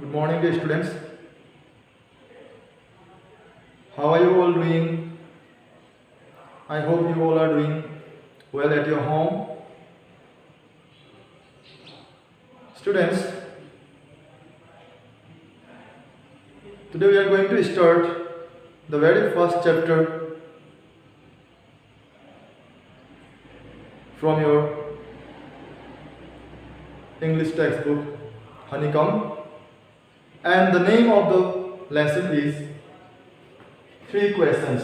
Good morning, dear students. How are you all doing? I hope you all are doing well at your home. Students, today we are going to start the very first chapter from your English textbook, Honeycomb. And the name of the lesson is Three Questions,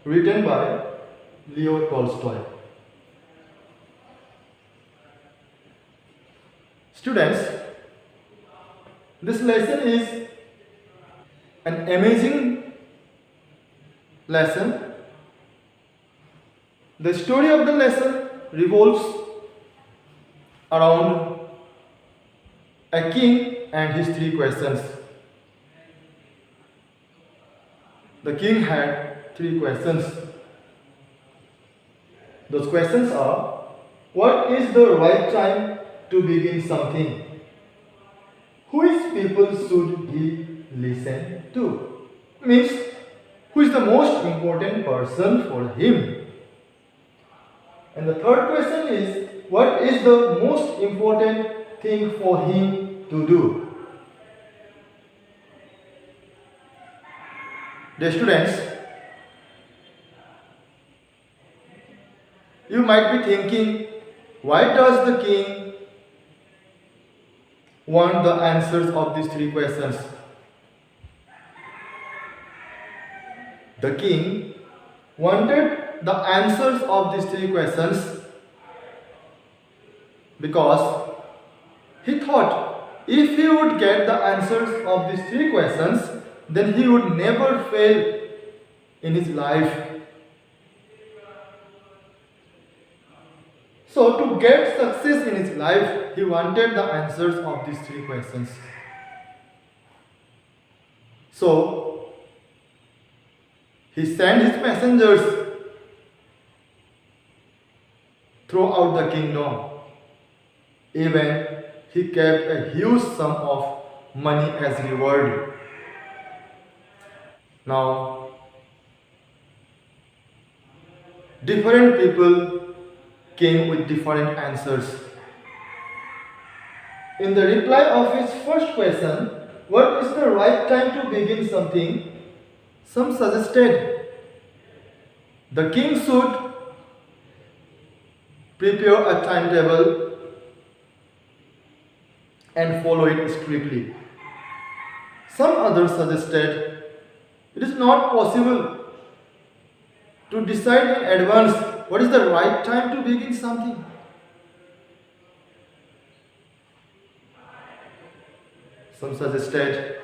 written by Leo Tolstoy. Students, this lesson is an amazing lesson. The story of the lesson revolves around a king and his three questions. The king had three questions. Those questions are: what is the right time to begin something? Which people should he listen to? Means, who is the most important person for him? And the third question is, what is the most important thing for him to do? Dear students, you might be thinking, why does the king want the answers of these three questions? The king wanted the answers of these three questions because he thought if he would get the answers of these three questions, then he would never fail in his life. So, to get success in his life, he wanted the answers of these three questions. So, he sent his messengers throughout the kingdom. Even he kept a huge sum of money as reward. Now, different people came with different answers. In the reply of his first question, what is the right time to begin something? Some suggested the king should prepare a timetable and follow it strictly. Some others suggested it is not possible to decide in advance what is the right time to begin something. Some suggested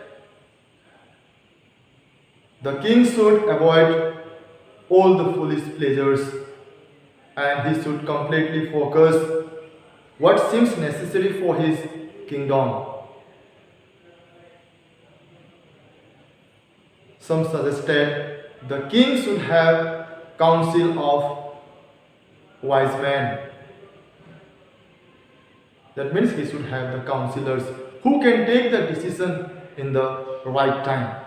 the king should avoid all the foolish pleasures and he should completely focus what seems necessary for his kingdom. Some suggested the king should have council of wise men. That means he should have the counselors who can take the decision in the right time.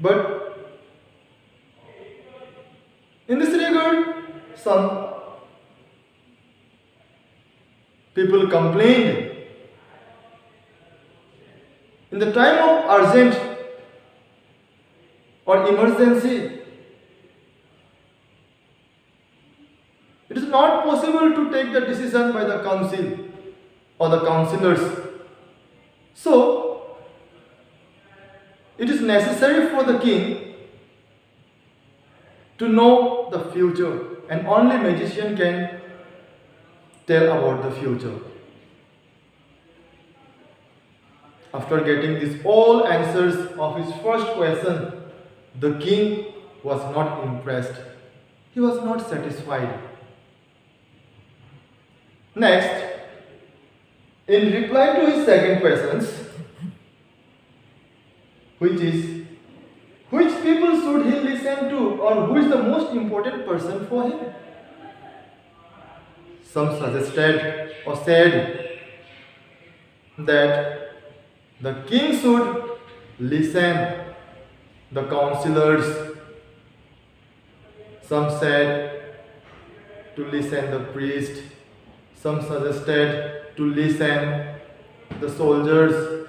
But in this regard, some people complained. In the time of urgent or emergency, it is not possible to take the decision by the council or the counselors. So, it is necessary for the king to know the future, and only magician can tell about the future. After getting these all answers of his first question, the king was not impressed. He was not satisfied. Next, in reply to his second questions, which is, which people should he listen to, or who is the most important person for him? Some suggested or said that The king should listen the counselors. Some said to listen the priest. Some suggested to listen the soldiers.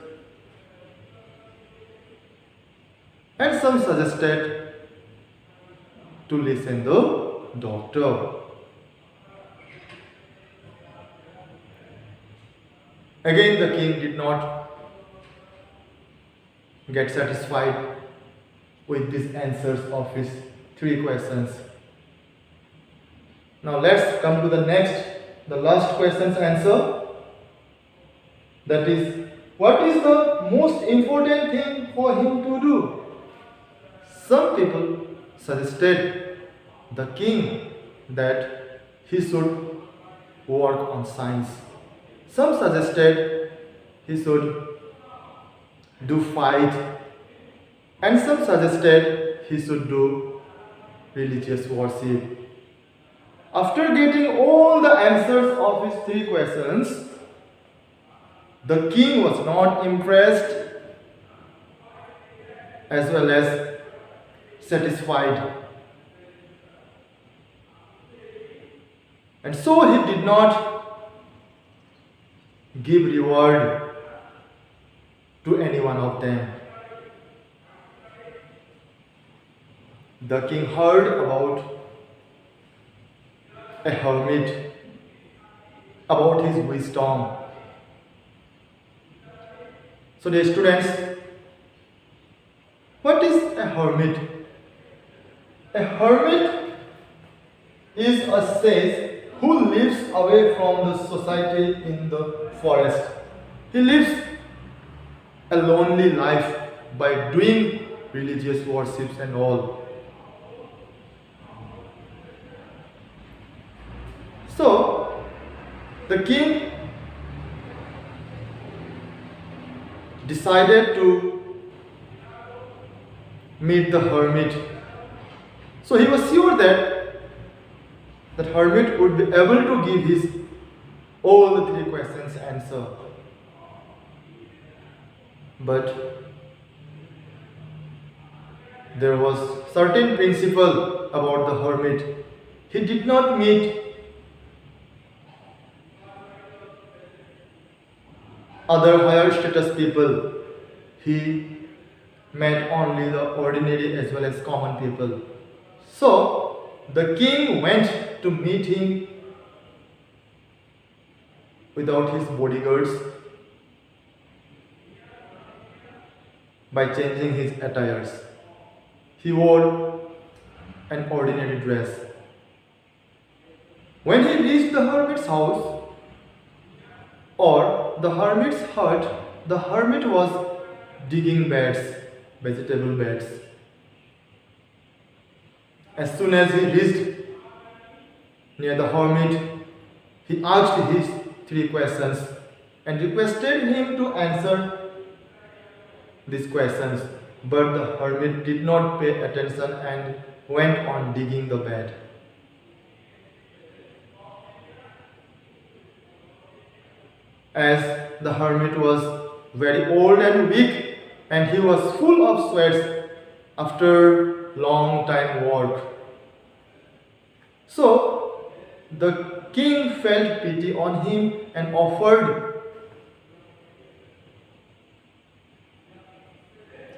And some suggested to listen the doctor. Again, the king did not get satisfied with these answers of his three questions. Now let's come to the last question's answer. That is, what is the most important thing for him to do? Some people suggested the king that he should work on science. Some suggested he should do fight, and some suggested he should do religious worship. After getting all the answers of his three questions, the king was not impressed as well as satisfied. And so he did not give reward to any one of them. The king heard about a hermit, about his wisdom. So dear students, what is a hermit? A hermit is a sage who lives away from the society in the forest. He lives a lonely life by doing religious worships and all. So the king decided to meet the hermit. So he was sure that the hermit would be able to give his all the three questions answer. But there was certain principle about the hermit. He did not meet other higher status people. He met only the ordinary as well as common people. So the king went to meet him without his bodyguards, by changing his attires. He wore an ordinary dress. When he reached the hermit's house or the hermit's hut, the hermit was digging beds, vegetable beds. As soon as he reached near the hermit, he asked his three questions and requested him to answer these questions. But the hermit did not pay attention and went on digging the bed. As the hermit was very old and weak, and he was full of sweats after long time work. So the king felt pity on him and offered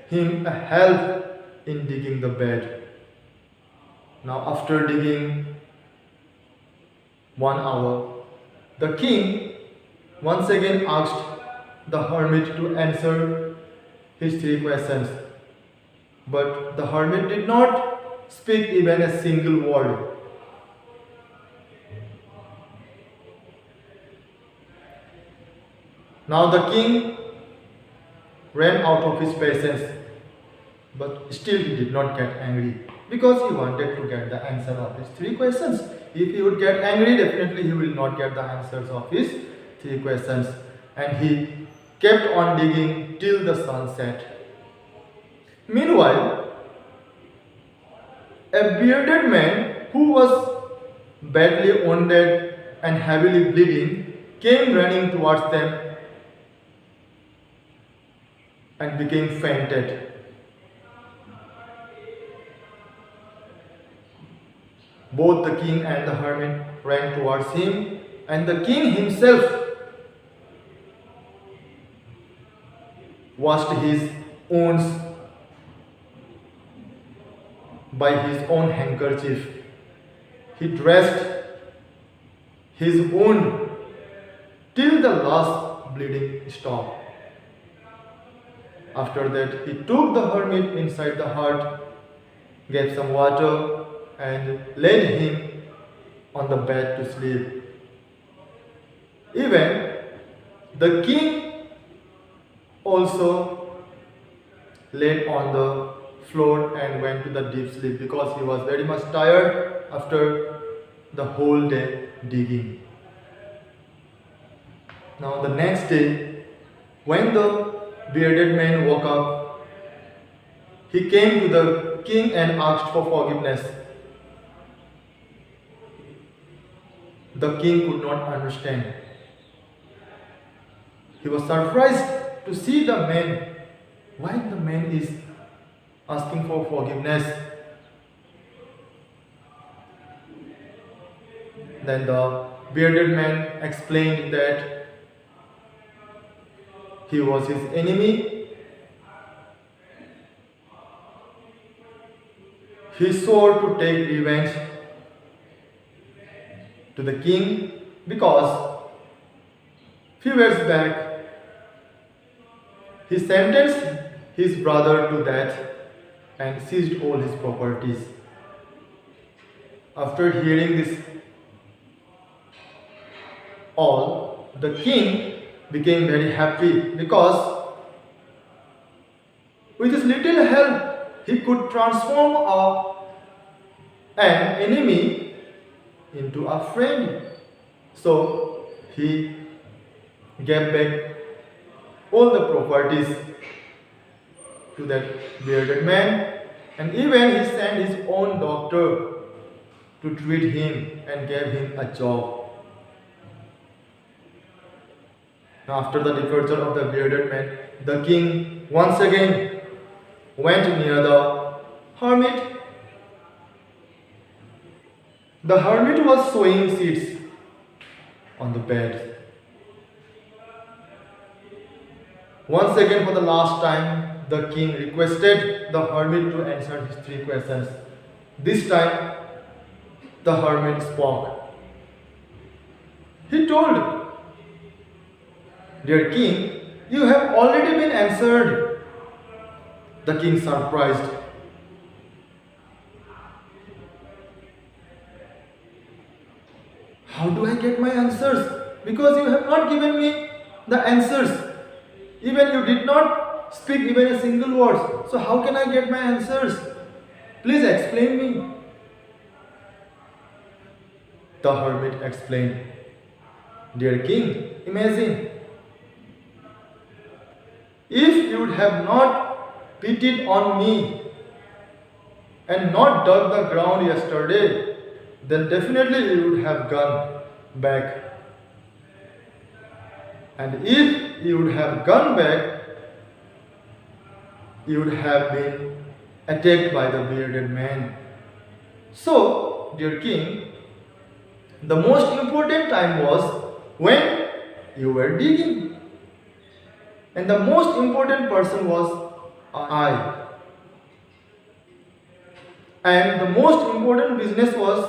him a help in digging the bed. Now after digging 1 hour, the king once again asked the hermit to answer his three questions. But the hermit did not speak even a single word. Now the king ran out of his patience, but still he did not get angry because he wanted to get the answer of his three questions. If he would get angry, definitely he will not get the answers of his three questions. And he kept on digging till the sun set. Meanwhile, a bearded man who was badly wounded and heavily bleeding came running towards them. and became fainted. Both the king and the hermit ran towards him, and the king himself washed his wounds by his own handkerchief. He dressed his wound till the last bleeding stopped. After that, he took the hermit inside the hut, gave some water, and laid him on the bed to sleep. Even the king also laid on the floor and went to the deep sleep because he was very much tired after the whole day digging. Now, the next day, when the bearded man woke up, he came to the king and asked for forgiveness. The king could not understand. He was surprised to see the man. Why the man is asking for forgiveness? Then the bearded man explained that he was his enemy. He swore to take revenge to the king because few years back he sentenced his brother to death and seized all his properties. After hearing this all, the king became very happy because with his little help he could transform an enemy into a friend. So he gave back all the properties to that bearded man, and even he sent his own doctor to treat him and gave him a job. After the departure of the bearded man, the king once again went near the hermit. The hermit was sowing seeds on the bed. Once again, for the last time, the king requested the hermit to answer his 3 questions. This time, the hermit spoke. He told, "Dear king, you have already been answered." The king surprised. How do I get my answers? Because you have not given me the answers. Even you did not speak even a single word. So how can I get my answers? Please explain me. The hermit explained, "Dear king, imagine if you would have not pitied on me and not dug the ground yesterday, then definitely you would have gone back. And if you would have gone back, you would have been attacked by the bearded man. So, dear king, the most important time was when you were digging. And the most important person was I. And the most important business was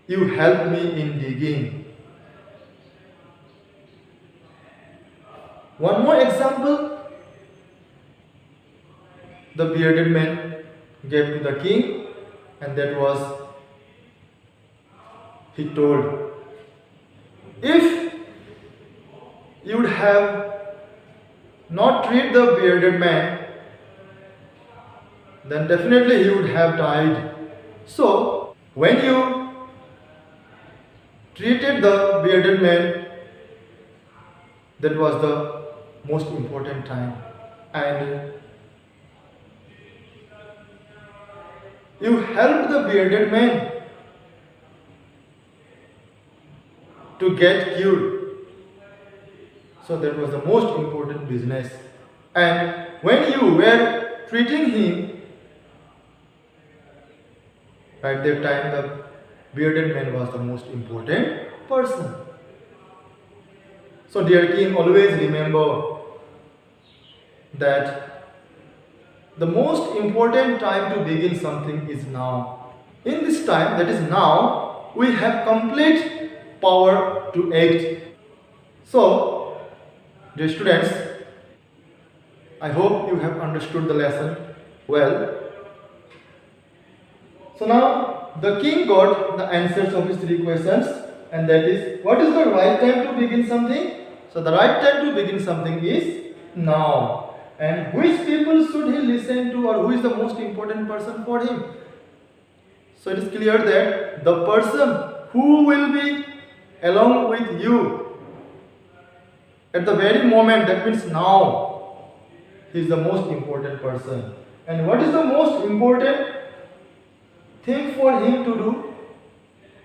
you helped me in digging." One more example the bearded man gave to the king, and that was, he told, if you would have not treated the bearded man, then definitely he would have died. So, when you treated the bearded man, that was the most important time, and you helped the bearded man to get cured. So that was the most important business. And when you were treating him, at that time the bearded man was the most important person. So dear king, always remember that the most important time to begin something is now. In this time, that is now, we have complete power to act. So, dear students, I hope you have understood the lesson well. So now, the king got the answers of his three questions, and that is, what is the right time to begin something? So the right time to begin something is now. And which people should he listen to, or who is the most important person for him? So it is clear that the person who will be along with you at the very moment, that means now, he is the most important person. And what is the most important thing for him to do?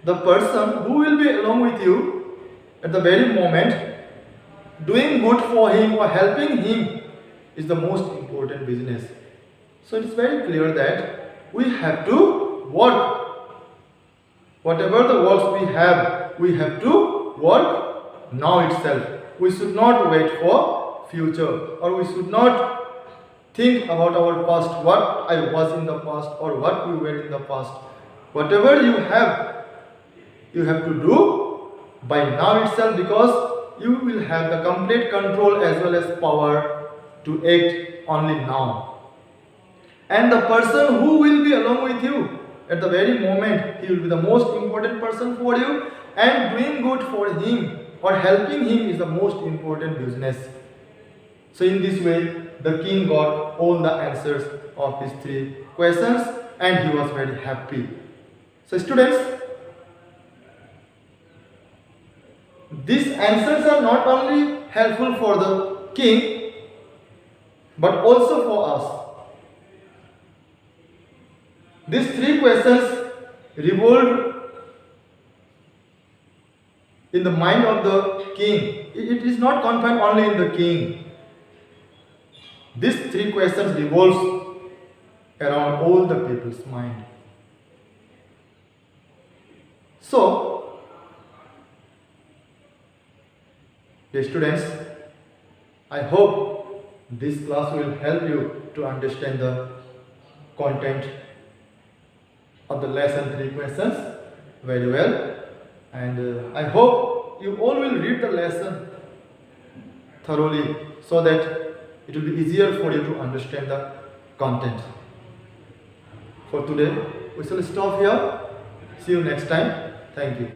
The person who will be along with you at the very moment, doing good for him or helping him, is the most important business. So it's very clear that we have to work. Whatever the works we have to work now itself. We should not wait for future, or we should not think about our past, what I was in the past or what we were in the past. Whatever you have to do by now itself, because you will have the complete control as well as power to act only now. And the person who will be along with you at the very moment, he will be the most important person for you, and doing good for him or helping him is the most important business. So in this way, the king got all the answers of his three questions, and he was very happy. So students, these answers are not only helpful for the king, but also for us. These three questions revolved in the mind of the king. It is not confined only in the king. These three questions revolves around all the people's mind. So, dear students, I hope this class will help you to understand the content of the lesson 3 questions very well, and I hope you all will read the lesson thoroughly so that it will be easier for you to understand the content. For today, we shall stop here. See you next time. Thank you.